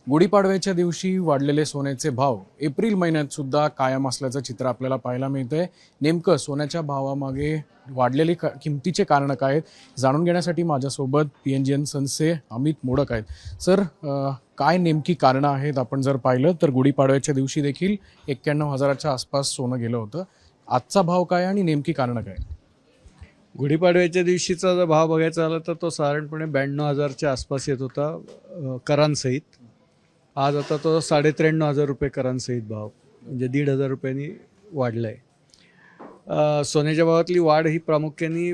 गुढीपाडव्याच्या दिवशी वाढलेले सोन्याचे भाव एप्रिल महिन्यात सुद्धा कायम असल्याचं चित्र आपल्याला पाहायला मिळतंय. नेमकं सोन्याच्या भावामागे वाढलेले किमतीचे कारण काय आहेत जाणून घेण्यासाठी माझ्यासोबत PNGN सनचे अमित मोडक आहेत. सर, काय नेमकी कारणं आहेत? आपण जर पाहिलं तर गुढीपाडव्याच्या दिवशी देखील 91,000च्या आसपास सोनं गेलं होतं. आजचा भाव काय आणि नेमकी कारणं काय? गुढीपाडव्याच्या दिवशीचा जर भाव बघायचा झाला तर तो साधारणपणे 92,000च्या आसपास येत होता करांसहित. आज आता तो 93,500 रुपये करांसहित भाव, म्हणजे 1,500 रुपयांनी वाढला आहे. सोन्याच्या भावातली वाढ ही प्रामुख्याने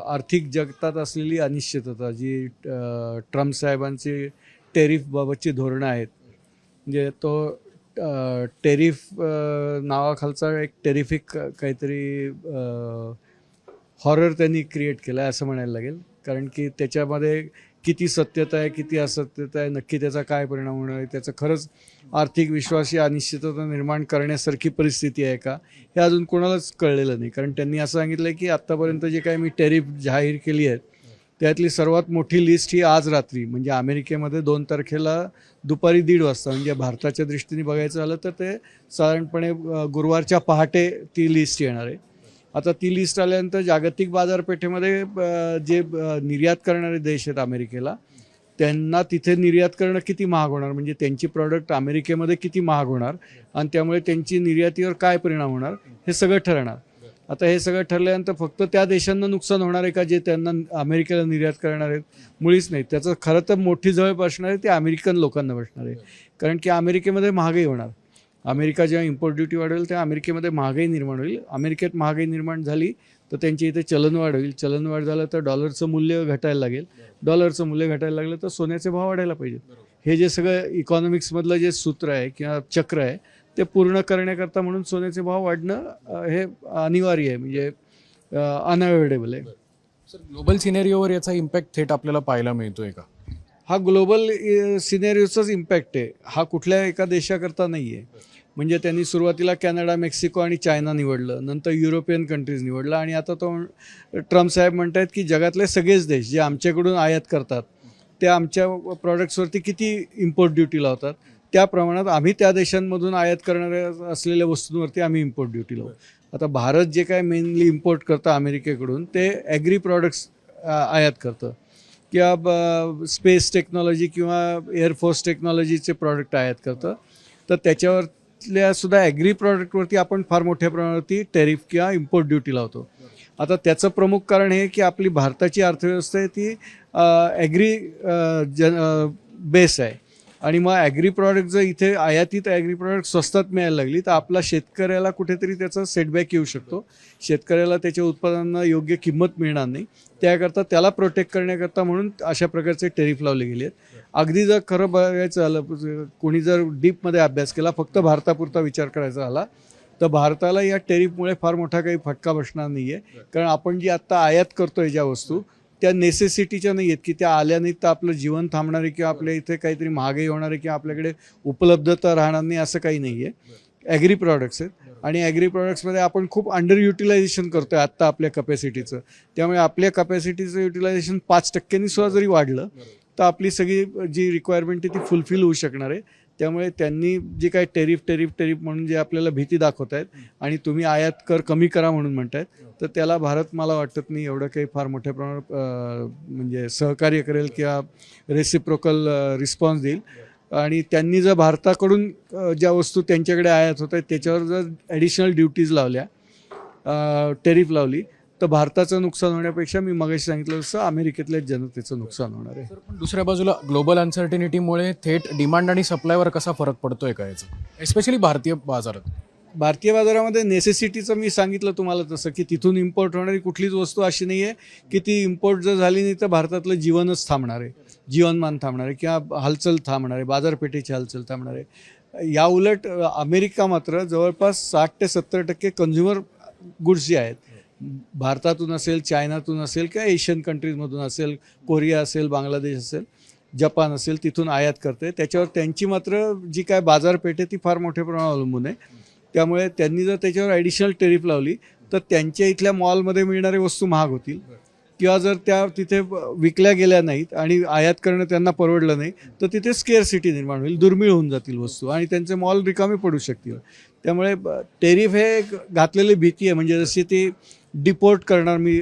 आर्थिक जगतात असलेली अनिश्चितता, जी ट्रम्प साहेबांची टेरिफबाबतची धोरणं आहेत, म्हणजे तो टेरिफ नावाखालचा एक टेरिफिक काहीतरी हॉरर त्यांनी क्रिएट केलं आहे असं म्हणायला लागेल. कारण की त्याच्यामध्ये किती सत्यता आहे, किती असत्यता आहे, नक्की त्याचा काय परिणाम होणार आहे, त्याचं खरंच आर्थिक विश्वास ही अनिश्चितता निर्माण करण्यासारखी परिस्थिती आहे का, हे अजून कोणालाच कळलेलं नाही. कारण त्यांनी असं सांगितलं आहे की आत्तापर्यंत जे काही मी टेरिफ जाहीर केली आहेत त्यातली सर्वात मोठी लिस्ट ही आज रात्री, म्हणजे अमेरिकेमध्ये 2 तारखेला दुपारी 1:30 वाजता, म्हणजे भारताच्या दृष्टीने बघायचं झालं तर ते साधारणपणे गुरुवारच्या पहाटे ती लिस्ट येणार आहे. आता ती लिस्ट आल्यानंतर जागतिक बाजारपेठेमध्ये जे निर्यात करणारे देश आहेत अमेरिकेला, त्यांना तिथे निर्यात करणं किती महाग होणार, म्हणजे त्यांची प्रॉडक्ट अमेरिकेमध्ये किती महाग होणार आणि त्यामुळे त्यांची निर्यातीवर काय परिणाम होणार, हे सगळं ठरणार. आता हे सगळं ठरल्यानंतर फक्त त्या देशांना नुकसान होणार आहे का जे त्यांना अमेरिकेला निर्यात करणार आहेत? मुळीच नाही. त्याचं खरं तर मोठी झळ बसणार आहे ते अमेरिकन लोकांना बसणार आहे. कारण की अमेरिकेमध्ये महागाई होणार. अमेरिका जेव्हा इम्पोर्ट ड्युटी वाढवेल तेव्हा अमेरिकेमध्ये महागाई निर्माण होईल. अमेरिकेत महागाई निर्माण झाली तर त्यांची इथे चलनवाढ होईल. चलनवाढ झालं तर डॉलरचं मूल्य घटायला लागेल. डॉलरचं मूल्य घटायला लागलं तर सोन्याचे भाव वाढायला पाहिजेत. हे जे सगळं इकॉनॉमिक्समधलं जे सूत्र आहे किंवा चक्र आहे ते पूर्ण करण्याकरता म्हणून सोन्याचे भाव वाढणं हे अनिवार्य आहे, म्हणजे अनअवॉइडेबल आहे. सर, ग्लोबल सिनेरिओवर याचा इम्पॅक्ट थेट आपल्याला पाहायला मिळतोय का? हा ग्लोबल सिनेरिओचाच इम्पॅक्ट आहे, हा कुठल्या एका देशाकरता नाही आहे. म्हणजे त्यांनी सुरुवातीला कॅनडा, मेक्सिको आणि चायना निवडलं, नंतर युरोपियन कंट्रीज निवडलं आणि आता तो ट्रम्प साहेब म्हणत आहेत की जगातले सगळेच देश जे आमच्याकडून आयात करतात ते आमच्या प्रॉडक्ट्सवरती किती इम्पोर्ट ड्युटी लावतात त्या प्रमाणात आम्ही त्या देशांमधून आयात करणाऱ्या असलेल्या वस्तूंवरती आम्ही इम्पोर्ट ड्युटी लावू. आता भारत जे काय मेनली इम्पोर्ट करतं अमेरिकेकडून ते ॲग्री प्रॉडक्ट्स आयात करतं किंवा स्पेस टेक्नॉलॉजी किंवा एअरफोर्स टेक्नॉलॉजीचे प्रॉडक्ट आयात करतं. तर त्याच्यावरल्या सुद्धा ॲग्री प्रॉडक्टवरती आपण फार मोठ्या प्रमाणावरती टेरिफ किंवा इम्पोर्ट ड्युटी लावतो. आता त्याचं प्रमुख कारण हे की आपली भारताची अर्थव्यवस्था आहे ती ॲग्री बेस आहे आणि मग ॲग्री प्रॉडक्ट जर इथे आयातीत ॲग्री प्रॉडक्ट स्वस्तात मिळायला लागली तर आपला शेतकऱ्याला कुठेतरी त्याचा सेटबॅक येऊ शकतो. शेतकऱ्याला त्याच्या उत्पादनांना योग्य किंमत मिळणार नाही. त्याकरता त्याला प्रोटेक्ट करण्याकरता म्हणून अशा प्रकारचे टेरिफ लावले गेले आहेत. अगदी जर खरं बघायचं झालं, कोणी जर डीपमध्ये अभ्यास केला, फक्त भारतापुरता विचार करायचा झाला तर भारताला या टेरिफमुळे फार मोठा काही फटका बसणार नाही आहे. कारण आपण जी आत्ता आयात करतो आहे ज्या वस्तू त्या नेसेसिटीच्या नाही आहेत की त्या आल्या नाहीत तर आपलं जीवन थांबणार आहे किंवा आपल्या इथे काहीतरी महागाई होणार आहे किंवा आपल्याकडे उपलब्धता राहणार नाही, असं काही नाही आहे. ॲग्री प्रॉडक्ट्स आहेत आणि ॲग्री प्रॉडक्ट्समध्ये आपण खूप अंडर युटिलायझेशन करतो आहे आत्ता आपल्या कपॅसिटीचं. त्यामुळे आपल्या कपॅसिटीचं युटिलायझेशन 5% सुद्धा जरी वाढलं तर आपली सगळी जी रिक्वायरमेंट आहे ती फुलफिल होऊ शकणार आहे. त्यामुळे त्यांनी जे काही टेरिफ म्हणून जे आपल्याला भीती दाखवत आहेत आणि तुम्ही आयात कर कमी करा म्हणून म्हणतायत, तर त्याला भारत मला वाटत नाही एवढं काही फार मोठ्या प्रमाणात म्हणजे सहकार्य करेल किंवा रेसिप्रोकल रिस्पॉन्स देईल. आणि त्यांनी जर भारताकडून ज्या वस्तू त्यांच्याकडे आयात होत आहेत त्याच्यावर जर ॲडिशनल ड्युटीज लावल्या, टेरिफ लावली, तर भारताचं नुकसान होण्यापेक्षा मी मगाशी सांगितलं तसं अमेरिकेतल्या जनतेचं नुकसान होणार आहे. पण दुसऱ्या बाजूला ग्लोबल अनसर्टिनिटीमुळे थेट डिमांड आणि सप्लायवर कसा फरक पडतोय का याचा, एस्पेशली भारतीय बाजारात? भारतीय बाजारामध्ये नेसेसिटीचं मी सांगितलं तुम्हाला तसं की तिथून इम्पोर्ट होणारी कुठलीच वस्तू अशी नाही आहे की ती इम्पोर्ट जर झाली नाही तर भारतातलं जीवनच थांबणार आहे, जीवनमान थांबणार आहे किंवा हालचाल थांबणार आहे, बाजारपेठेची हालचाल थांबणार आहे. या उलट अमेरिका मात्र जवळपास 60 ते 70% कन्झ्युमर गुड्स जे आहेत भारतातून असेल, चायनातून असेल किंवा एशियन कंट्रीजमधून असेल, कोरिया असेल, बांगलादेश असेल, जपान असेल, तिथून आयात करते. त्याच्यावर त्यांची मात्र जी काय बाजारपेठ आहे ती फार मोठ्या प्रमाणावर अवलंबून आहे. त्यामुळे त्यांनी जर त्याच्यावर ॲडिशनल टेरिफ लावली तर त्यांच्या इथल्या मॉलमध्ये मिळणारे वस्तू महाग होतील किंवा जर त्या तिथे विकल्या गेल्या नाहीत आणि आयात करणं त्यांना परवडलं नाही तर तिथे स्केअरसिटी निर्माण होईल, दुर्मिळ होऊन जातील वस्तू आणि त्यांचे मॉल रिकामे पडू शकतील. त्यामुळे टेरिफ हे एक घातलेली भीती आहे. म्हणजे जशी ती डिपोर्ट करणार, मी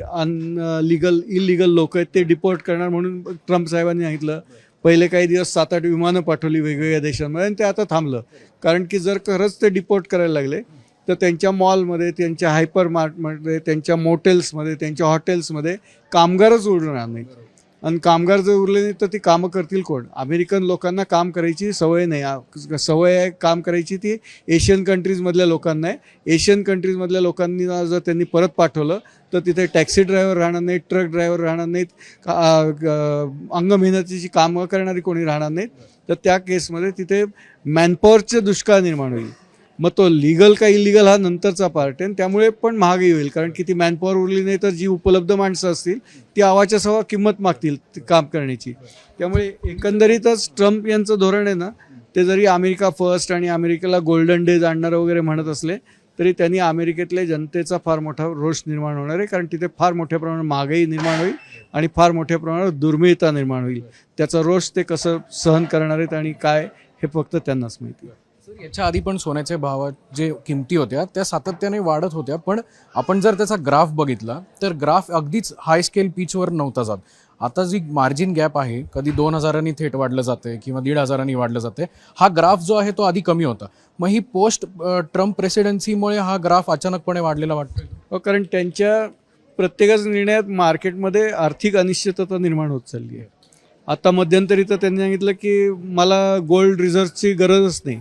इलिगल लोक आहेत ते डिपोर्ट करणार म्हणून ट्रम्प साहेबांनी सांगितलं. पहिले काही दिवस 7-8 विमानं पाठवली वेगवेगळ्या देशांमध्ये आणि ते आता थांबलं. कारण की जर खरंच ते डिपोर्ट करायला लागले तर त्यांच्या मॉलमध्ये, त्यांच्या हायपर मार्टमध्ये, त्यांच्या मोटेल्समध्ये, त्यांच्या हॉटेल्समध्ये कामगारच उरणार नाहीत. आणि कामगार जर उरले नाही तर ती कामं करतील कोण? अमेरिकन लोकांना काम करायची सवय नाही. सवय आहे काम करायची ती एशियन कंट्रीजमधल्या लोकांना आहे. एशियन कंट्रीजमधल्या लोकांनी जर त्यांनी परत पाठवलं तर तिथे टॅक्सी ड्रायव्हर राहणार नाहीत, ट्रक ड्रायव्हर राहणार नाहीत, अंग मेहनतीची कामं करणारी कोणी राहणार नाहीत. तर त्या केसमध्ये तिथे मॅनपॉवरचे दुष्काळ निर्माण होईल. मग तो लिगल का इलिगल हा नंतरचा पार्ट आहे. आणि त्यामुळे पण महागाई होईल. कारण की ती मॅनपॉवर उरली नाही तर जी उपलब्ध माणसं असतील ती आवाच्या सवा किंमत मागतील काम करण्याची. त्यामुळे एकंदरीतच ट्रम्प यांचं धोरण आहे ना, ते जरी अमेरिका फर्स्ट आणि अमेरिकेला गोल्डन डेज आणणारं वगैरे म्हणत असले तरी त्यांनी अमेरिकेतल्या जनतेचा फार मोठा रोष निर्माण होणार आहे. कारण तिथे फार मोठ्या प्रमाणात महागाई निर्माण होईल आणि फार मोठ्या प्रमाणात दुर्मिळता निर्माण होईल. त्याचा रोष ते कसं सहन करणार आहेत आणि काय हे फक्त त्यांनाच माहिती आहे. याच्या आधी पण सोन्याचे भाव जे किमती होत्या त्या सातत्याने वाढत होत्या, पण आपण जर त्याचा ग्राफ बघितला तर ग्राफ अगदीच हाय स्केल पिचवर नव्हता जात. आता जी मार्जिन गॅप आहे, कधी 2000 थेट वाढलं जाते किंवा 1500 वाढलं जाते, हा ग्राफ जो आहे तो आधी कमी होता. मग ही पोस्ट ट्रम्प प्रेसिडेन्सीमुळे हा ग्राफ अचानकपणे वाढलेला वाटतो. कारण त्यांच्या प्रत्येकच निर्णयात मार्केटमध्ये आर्थिक अनिश्चितता निर्माण होत चालली आहे. आता मध्यंतरी तर त्यांनी सांगितलं की मला गोल्ड रिझर्व्हची गरजच नाही,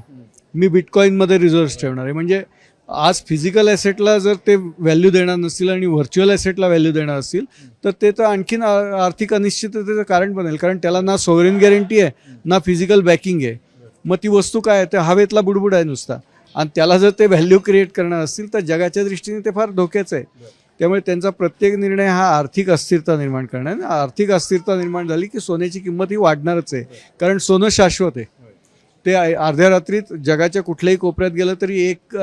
मी बिटकॉईनमध्ये रिझर्व्ह ठेवणार आहे. म्हणजे आज फिजिकल ॲसेटला जर ते व्हॅल्यू देणार नसतील आणि व्हर्च्युअल ॲसेटला व्हॅल्यू देणार असतील तर ते तर आणखीन आर्थिक अनिश्चिततेचं कारण बनेल. कारण त्याला ना सॉव्हरेन गॅरंटी आहे ना फिजिकल बॅकिंग आहे. मग ती वस्तू काय आहे, ते हवेतला बुडबुड आहे नुसता. आणि त्याला जर ते व्हॅल्यू क्रिएट करणार असतील तर जगाच्या दृष्टीने ते फार धोक्याचं आहे. त्यामुळे त्यांचा प्रत्येक निर्णय हा आर्थिक अस्थिरता निर्माण करणार आहे. आर्थिक अस्थिरता निर्माण झाली की सोन्याची किंमत ही वाढणारच आहे. कारण सोनं शाश्वत आहे. ते अर्ध्या रात्रीत जगाच्या कुठल्याही कोपऱ्यात गेलं तरी 1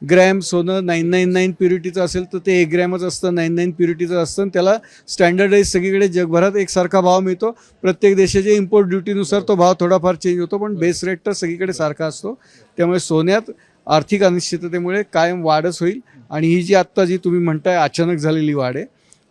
ग्रॅम सोनं 999 प्युरिटीचं असेल तर ते 1 ग्रॅमच असतं, 99 प्युरिटीचं असतं. आणि त्याला स्टँडर्डाईज सगळीकडे जगभरात एकसारखा भाव मिळतो. प्रत्येक देशाच्या इम्पोर्ट ड्युटीनुसार तो भाव थोडाफार चेंज होतो, पण बेस रेट तर सगळीकडे सारखा असतो. त्यामुळे सोन्यात आर्थिक अनिश्चिततेमुळे कायम वाढच होईल. आणि ही जी आत्ता जी तुम्ही म्हणताय अचानक झालेली वाढ आहे,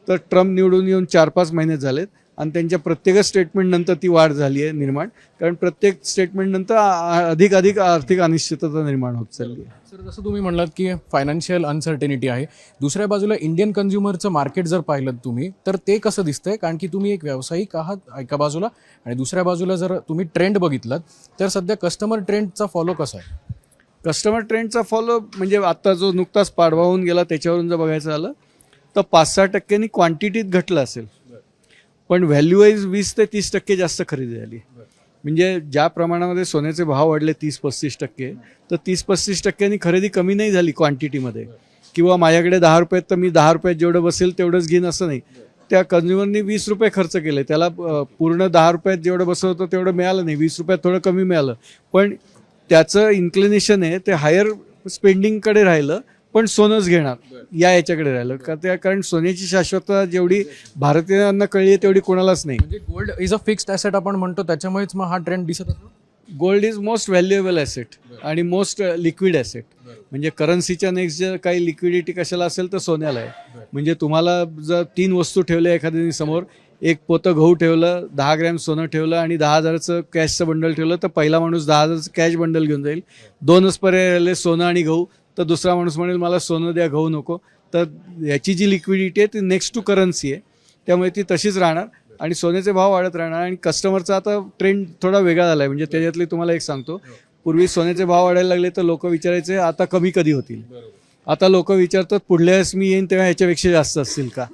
तर ट्रम्प निवडून येऊन 4-5 महिने झालेत आणि त्यांच्या प्रत्येक स्टेटमेंटनंतर ती वाढ झाली आहे निर्माण. कारण प्रत्येक स्टेटमेंटनंतर अधिक आर्थिक अनिश्चितता निर्माण होत चालली आहे. सर, जसं तुम्ही म्हणलात की फायनान्शियल अनसर्टेनिटी आहे, दुसऱ्या बाजूला इंडियन कन्झ्युमरचं मार्केट जर पाहिलं तुम्ही तर ते कसं दिसतंय? कारण की तुम्ही एक व्यावसायिक आहात एका बाजूला आणि दुसऱ्या बाजूला जर तुम्ही ट्रेंड बघितलात तर सध्या कस्टमर ट्रेंडचा फॉलो कसा आहे? कस्टमर ट्रेंडचा फॉलो म्हणजे आत्ता जो नुकताच पाडवा होऊन गेला त्याच्यावरून जर बघायचं झालं तर 5-6% क्वांटिटीत घटलं असेल, पण व्हॅल्यू वाईज 20 ते 30% जास्त खरेदी झाली. म्हणजे ज्या प्रमाणामध्ये सोन्याचे भाव वाढले 30-35%, तर 30-35% खरेदी कमी नाही झाली क्वांटिटीमध्ये. किंवा माझ्याकडे 10 रुपयात तर मी 10 रुपयात जेवढं बसेल तेवढंच घेईन असं नाही. त्या कन्झ्युमरनी 20 रुपये खर्च केले, त्याला पूर्ण 10 रुपयात जेवढं बसलं होतं तेवढं मिळालं नाही, 20 रुपयात थोडं कमी मिळालं. पण त्याचं इन्क्लिनेशन आहे ते हायर स्पेंडिंगकडे राहिलं, पण सोनंच घेणार याच्याकडे राहिलं. कारण सोन्याची शाश्वतता जेवढी भारतीयांना कळली आहे तेवढी कोणालाच नाही. म्हणजे gold is a fixed asset आपण म्हणतो, त्याच्यामुळेच मग हा ट्रेंड दिसत असतो. Gold is most valuable asset आणि मोस्ट लिक्विड ॲसेट. म्हणजे करन्सीच्या नेक्स्ट जर काही लिक्विडिटी कशाला असेल तर सोन्याला आहे. म्हणजे तुम्हाला जर 3 वस्तू ठेवल्या एखाद्याने समोर, एक पोतं गहू ठेवलं, 10 ग्रॅम सोनं ठेवलं आणि 10,000चं कॅशचं बंडल ठेवलं, तर पहिला माणूस 10,000चं कॅश बंडल घेऊन जाईल. 2च पर्याय राहिले, सोनं आणि गहू. तर दुसरा माणूस म्हणेल मला सोनं द्या, गहू नको. तर याची जी लिक्विडिटी आहे ती नेक्स्ट टू करन्सी आहे, त्यामुळे ती तशीच राहणार आणि सोन्याचे भाव वाढत राहणार. आणि कस्टमरचा आता ट्रेंड थोडा वेगळा झाला आहे. म्हणजे त्याच्यातली तुम्हाला एक सांगतो, पूर्वी सोन्याचे भाव वाढायला लागले तर लोक विचारायचे आता कमी कधी होतील. आता लोक विचारतात पुढल्या वेळेस मी येईन तेव्हा ह्याच्यापेक्षा जास्त असतील का.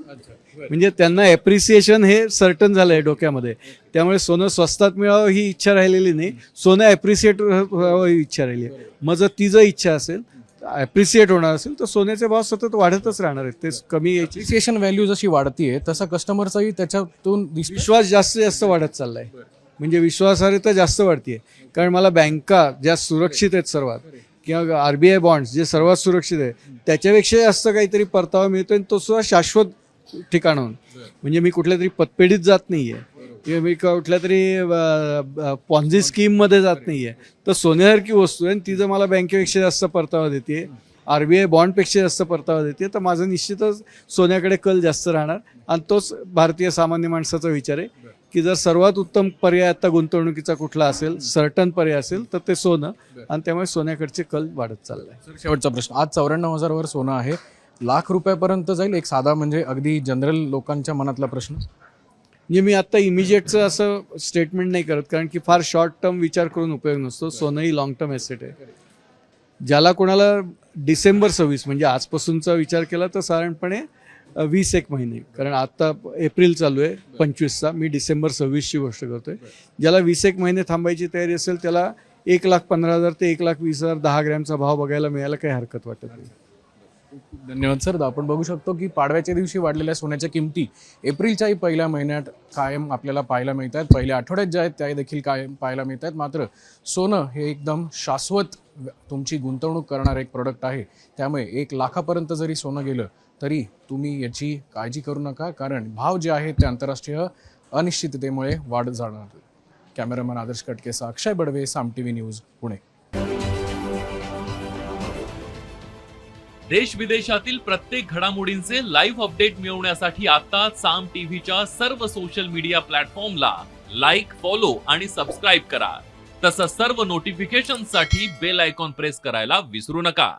म्हणजे त्यांना ॲप्रिसिएशन हे सर्टन झालं आहे डोक्यामध्ये. त्यामुळे सोनं स्वस्तात मिळावं ही इच्छा राहिलेली नाही, सोनं ॲप्रिसिएट व्हावं ही इच्छा राहिली आहे. मग जर ती जर इच्छा असेल, ॲप्रिसिएट होणार असेल, तर सोन्याचे भाव सतत वाढतच राहणार आहेत. ते कमी यायची ॲप्रिसिएशन व्हॅल्यू जशी वाढतीये तसा कस्टमरचाही त्याच्यातून विश्वास जास्त वाढत चालला आहे. म्हणजे विश्वासार्हता जास्त वाढते. कारण मला बँका ज्या सुरक्षित आहेत सर्वात, किंवा RBI बॉन्ड्स जे सर्वात सुरक्षित आहे, त्याच्यापेक्षा जास्त काहीतरी परतावा मिळतो आणि तो सुद्धा शाश्वत ठिकाणाहून. म्हणजे मी कुठल्या तरी पतपेढीत जात नाही आहे किंवा मी कुठल्या तरी पॉन्झी स्कीममध्ये जात नाही आहे. तर सोन्यासारखी वस्तू आहे आणि ती जर मला बँकेपेक्षा जास्त परतावा देते, RBI बॉन्डपेक्षा जास्त परतावा देते, तर माझं निश्चितच सोन्याकडे कल जास्त राहणार. आणि तोच भारतीय सामान्य माणसाचा विचार आहे की जर सर्वात उत्तम पर्याय आता गुंतवणुकीचा कुठला असेल, सर्टन पर्याय असेल, तर ते सोनं. आणि त्यामुळे सोन्याकडचे कल वाढत चाललाय. सर, शेवटचा प्रश्न. आज 94,000 वर सोनं आहे, लाख रुपयापर्यंत जाईल? एक साधा म्हणजे अगदी जनरल लोकांच्या मनातला प्रश्न. म्हणजे मी आत्ता इमिजिएटचं असं स्टेटमेंट नाही करत, कारण की फार शॉर्ट टर्म विचार करून उपयोग नसतो. सोनं ही लॉंग टर्म ॲसेट आहे. ज्याला कोणाला डिसेंबर 26 म्हणजे आजपासूनचा विचार केला तर साधारणपणे 20 महिने, कारण आता एप्रिल चालू आहे 25चा, मी डिसेंबर 26ची गोष्ट करतोय. ज्याला 20 महिने थांबायची तयारी असेल त्याला 1,15,000 ते 1,20,000 10 ग्रॅमचा भाव बघायला मिळायला काही हरकत वाटत नाही. खूप धन्यवाद सर. आपण बघू शकतो की पाडव्याच्या दिवशी वाढलेल्या सोन्याच्या किमती एप्रिलच्याही पहिल्या महिन्यात कायम आपल्याला पाहायला मिळत आहेत. पहिल्या आठवड्यात ज्या आहेत त्या देखील कायम पाहायला मिळत आहेत. मात्र सोनं हे एकदम शाश्वत तुमची गुंतवणूक करणारं एक प्रोडक्ट आहे. त्यामुळे 1 लाखापर्यंत जरी सोनं गेलं तरी तुम्ही याची काळजी करू नका, कारण भाव जे आहेत ते आंतरराष्ट्रीय अनिश्चिततेमुळे वाढत जाणार. कॅमेरामॅन आदर्श कटकेसह अक्षय बडवे, साम TV न्यूज, पुणे. देश विदेशातील प्रत्येक घडामोडींचे लाईव्ह अपडेट मिळवण्यासाठी आता साम टीव्हीच्या सर्व सोशल मीडिया प्लॅटफॉर्मला लाईक, फॉलो आणि सबस्क्राईब करा. तसंच सर्व नोटिफिकेशनसाठी बेल आयकॉन प्रेस करायला विसरू नका.